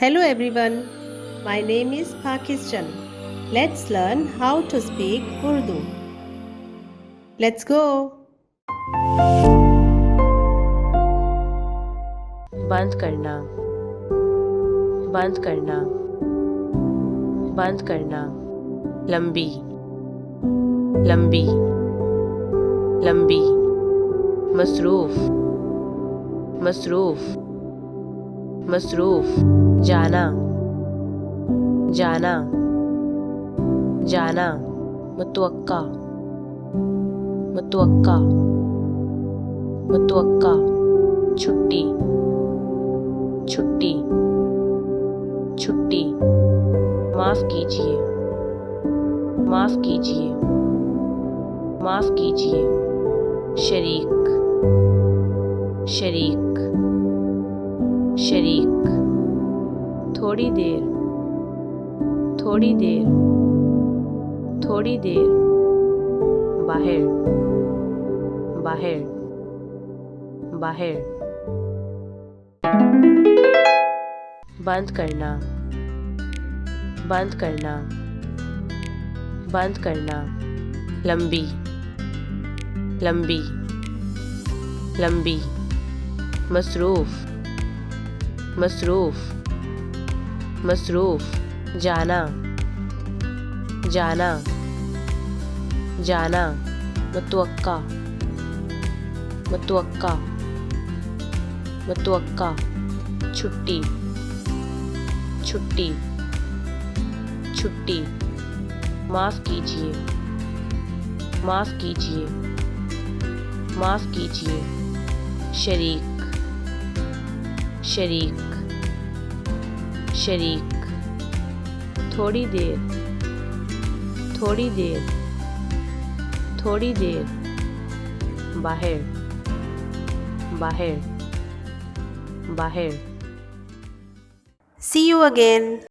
Hello everyone, my name is Pakistan. Let's learn how to speak Urdu. Let's go. बंद करना, बंद करना, बंद करना। लंबी, लंबी, लंबी। मसरूफ, मसरूफ, मसरूफ। जाना, जाना, जाना। मुतवक्का, मुतवक्का, मुतवक्का। छुट्टी, छुट्टी, छुट्टी। माफ कीजिए, माफ कीजिए, माफ कीजिए। शरीक, शरीक, शरीक। थोड़ी देर, थोड़ी देर, थोड़ी देर। बाहर, बाहर, बाहर। बंद करना, बंद करना, बंद करना। लंबी, लंबी, लंबी। मसरूफ, मसरूफ, मसरूफ। जाना, जाना, जाना। मुतवक्का, मुतवक्का, मुतवक्का। छुट्टी, छुट्टी, छुट्टी। माफ कीजिए, माफ कीजिए, माफ कीजिए। शरीक, शरीक, शरीक। थोड़ी देर, थोड़ी देर, थोड़ी देर। बाहर, बाहर, बाहर। See you again.